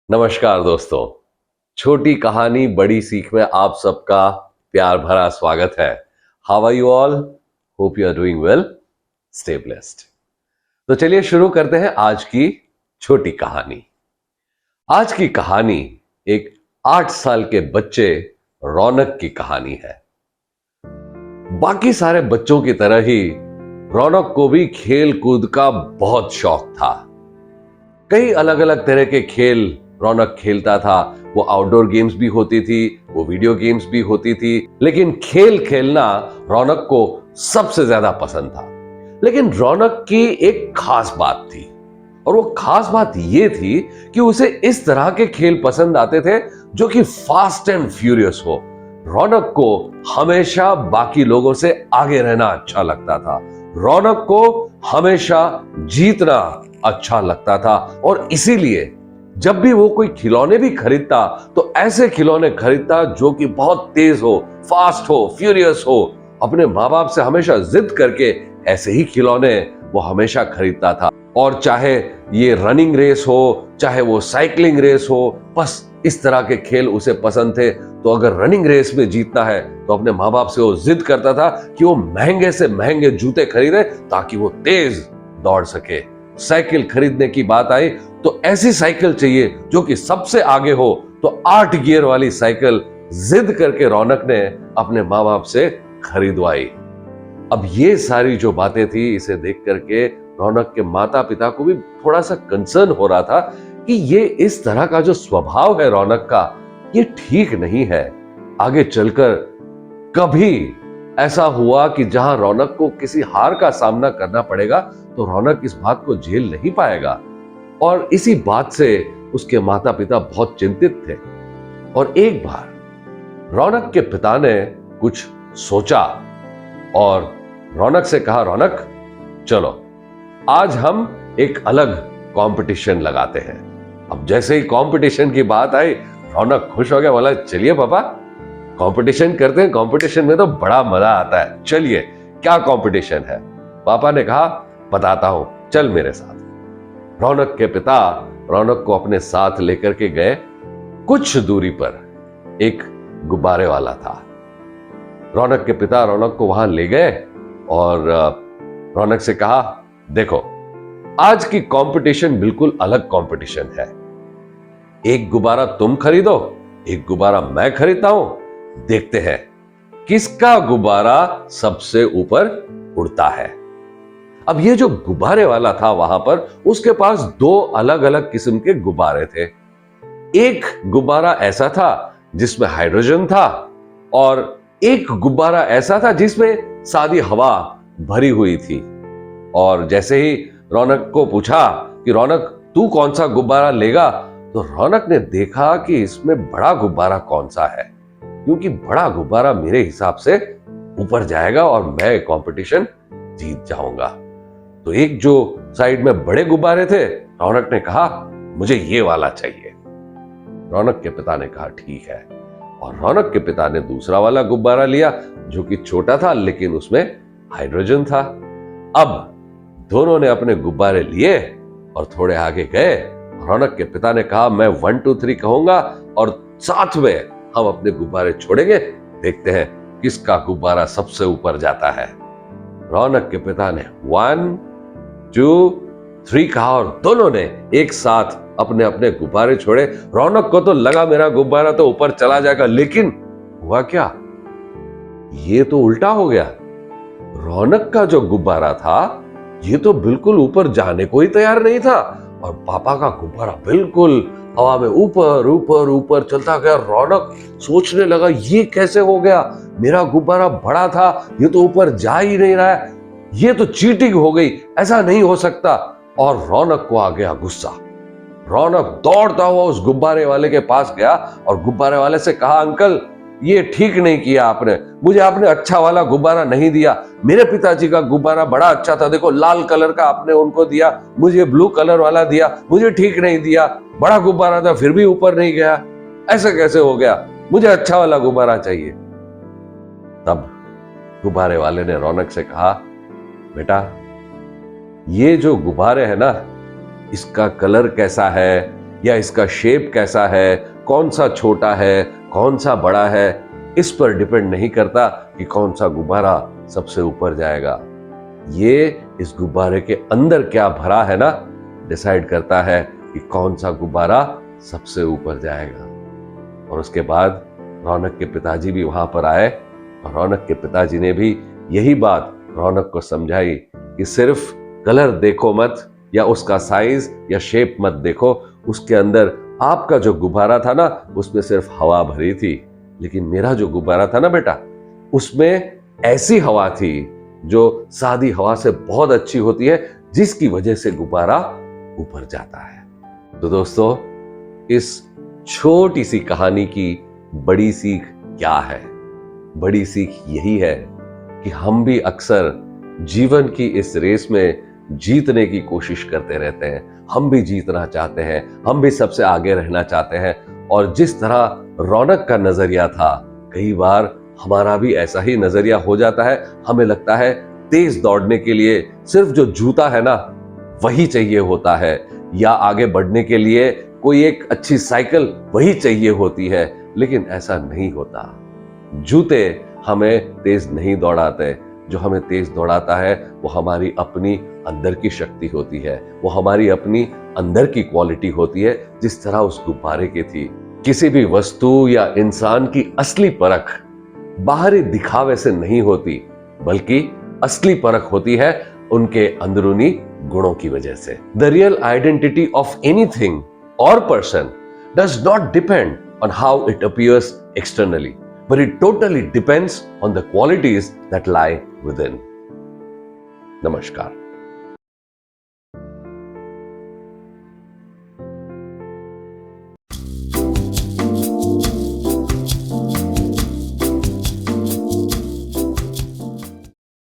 नमस्कार दोस्तों। छोटी कहानी बड़ी सीख में आप सबका प्यार भरा स्वागत है। How are you all? Hope you are doing well. Stay blessed. तो चलिए शुरू करते हैं आज की छोटी कहानी। आज की कहानी एक 8 साल के बच्चे रौनक की कहानी है। बाकी सारे बच्चों की तरह ही रौनक को भी खेल कूद का बहुत शौक था। कई अलग अलग तरह के खेल रौनक खेलता था। वो आउटडोर गेम्स भी होती थी, वो वीडियो गेम्स भी होती थी, लेकिन खेल खेलना रौनक को सबसे ज्यादा पसंद था। लेकिन रौनक की एक खास बात थी, और वो खास बात ये थी कि उसे इस तरह के खेल पसंद आते थे जो कि फास्ट एंड फ्यूरियस हो। रौनक को हमेशा बाकी लोगों से आगे रहना अच्छा लगता था। रौनक को हमेशा जीतना अच्छा लगता था, और इसीलिए जब भी वो कोई खिलौने भी खरीदता तो ऐसे खिलौने खरीदता जो कि बहुत तेज हो, फास्ट हो, फ्यूरियस हो। अपने माँ बाप से हमेशा जिद करके ऐसे ही खिलौने वो हमेशा खरीदता था। और चाहे ये रनिंग रेस हो, चाहे वो साइकिलिंग रेस हो, बस इस तरह के खेल उसे पसंद थे। तो अगर रनिंग रेस में जीतना है तो अपने माँ बाप से वो जिद करता था कि वो महंगे से महंगे जूते खरीदे ताकि वो तेज दौड़ सके। साइकिल खरीदने की बात आई तो ऐसी साइकिल चाहिए जो कि सबसे आगे हो। तो 8 गियर वाली साइकिल जिद करके रौनक ने अपने माँ बाप से खरीदवाई। अब ये सारी जो बातें थी, इसे देख करके रौनक के माता पिता को भी थोड़ा सा कंसर्न हो रहा था कि ये इस तरह का जो स्वभाव है रौनक का, ये ठीक नहीं है। आगे चलकर कभी ऐसा हुआ कि जहां रौनक को किसी हार का सामना करना पड़ेगा तो रौनक इस बात को झेल नहीं पाएगा। और इसी बात से उसके माता पिता बहुत चिंतित थे। और एक बार रौनक के पिता ने कुछ सोचा और रौनक से कहा, रौनक चलो आज हम एक अलग कंपटीशन लगाते हैं। अब जैसे ही कंपटीशन की बात आई, रौनक खुश हो गया, बोला चलिए पापा कंपटीशन करते हैं, कंपटीशन में तो बड़ा मजा आता है, चलिए क्या कंपटीशन है। पापा ने कहा बताता हूं, चल मेरे साथ। रौनक के पिता रौनक को अपने साथ लेकर के गए। कुछ दूरी पर एक गुब्बारे वाला था। रौनक के पिता रौनक को वहां ले गए और रौनक से कहा, देखो आज की कंपटीशन बिल्कुल अलग कंपटीशन है। एक गुब्बारा तुम खरीदो, एक गुब्बारा मैं खरीदता हूं, देखते हैं किसका गुब्बारा सबसे ऊपर उड़ता है। अब ये जो गुब्बारे वाला था वहां पर, उसके पास 2 अलग अलग किस्म के गुब्बारे थे। एक गुब्बारा ऐसा था जिसमें हाइड्रोजन था, और एक गुब्बारा ऐसा था जिसमें सादी हवा भरी हुई थी। और जैसे ही रौनक को पूछा कि रौनक तू कौन सा गुब्बारा लेगा, तो रौनक ने देखा कि इसमें बड़ा गुब्बारा कौन सा है, क्योंकि बड़ा गुब्बारा मेरे हिसाब से ऊपर जाएगा और मैं कंपटीशन जीत जाऊंगा। तो एक जो साइड में बड़े गुब्बारे थे, रौनक ने कहा मुझे ये वाला चाहिए। रौनक के पिता ने कहा ठीक है, और रौनक के पिता ने दूसरा वाला गुब्बारा लिया जो कि छोटा था लेकिन उसमें हाइड्रोजन था। अब दोनों ने अपने गुब्बारे लिए और थोड़े आगे गए। रौनक के पिता ने कहा मैं 1 2 3 कहूंगा और साथ में हम अपने गुब्बारे छोड़ेंगे, देखते हैं किसका गुब्बारा सबसे ऊपर जाता है। रौनक के पिता ने 1 2 3 कहा और दोनों ने एक साथ अपने अपने गुब्बारे छोड़े। रौनक को तो लगा मेरा गुब्बारा तो ऊपर चला जाएगा, लेकिन हुआ क्या, ये तो उल्टा हो गया। रौनक का जो गुब्बारा था ये तो बिल्कुल ऊपर जाने को ही तैयार नहीं था, और पापा का गुब्बारा बिल्कुल हवा में ऊपर ऊपर ऊपर चलता गया। रौनक सोचने लगा ये कैसे हो गया, मेरा गुब्बारा बड़ा था, ये तो ऊपर जा ही नहीं रहा है, ये तो चीटिंग हो गई, ऐसा नहीं हो सकता। और रौनक को आ गया गुस्सा। रौनक दौड़ता हुआ उस गुब्बारे वाले के पास गया और गुब्बारे वाले से कहा, अंकल ये ठीक नहीं किया आपने, मुझे आपने अच्छा वाला गुब्बारा नहीं दिया। मेरे पिताजी का गुब्बारा बड़ा अच्छा था, देखो लाल कलर का आपने उनको दिया, मुझे ब्लू कलर वाला दिया, मुझे ठीक नहीं दिया। बड़ा गुब्बारा था फिर भी ऊपर नहीं गया, ऐसा कैसे हो गया, मुझे अच्छा वाला गुब्बारा चाहिए। तब गुब्बारे वाले ने रौनक से कहा, बेटा ये जो गुब्बारे है ना, इसका कलर कैसा है, या इसका शेप कैसा है, कौन सा छोटा है, कौन सा बड़ा है, इस पर डिपेंड नहीं करता कि कौन सा गुब्बारा सबसे ऊपर जाएगा। ये इस गुब्बारे के अंदर क्या भरा है ना, डिसाइड करता है कि कौन सा गुब्बारा सबसे ऊपर जाएगा। और उसके बाद रौनक के पिताजी भी वहां पर आए और रौनक के पिताजी ने भी यही बात रौनक को समझाई कि सिर्फ कलर देखो मत, या उसका साइज या शेप मत देखो, उसके अंदर आपका जो गुब्बारा था ना उसमें सिर्फ हवा भरी थी, लेकिन मेरा जो गुब्बारा था ना बेटा उसमें ऐसी हवा थी जो सादी हवा से बहुत अच्छी होती है, जिसकी वजह से गुब्बारा ऊपर जाता है। तो दोस्तों, इस छोटी सी कहानी की बड़ी सीख क्या है? बड़ी सीख यही है कि हम भी अक्सर जीवन की इस रेस में जीतने की कोशिश करते रहते हैं। हम भी जीतना चाहते हैं, हम भी सबसे आगे रहना चाहते हैं, और जिस तरह रौनक का नजरिया था, कई बार हमारा भी ऐसा ही नजरिया हो जाता है। हमें लगता है तेज दौड़ने के लिए सिर्फ जो जूता है ना वही चाहिए होता है, या आगे बढ़ने के लिए कोई एक अच्छी साइकिल वही चाहिए होती है, लेकिन ऐसा नहीं होता। जूते हमें तेज नहीं दौड़ाते, जो हमें तेज दौड़ाता है वो हमारी अपनी अंदर की शक्ति होती है, वो हमारी अपनी अंदर की क्वालिटी होती है, जिस तरह उस गुब्बारे की थी। किसी भी वस्तु या इंसान की असली परख बाहरी दिखावे से नहीं होती, बल्कि असली परख होती है उनके अंदरूनी गुणों की वजह से। The real identity of anything or person does not depend on how it appears externally, but it totally depends on the qualities that lie within. Namaskar.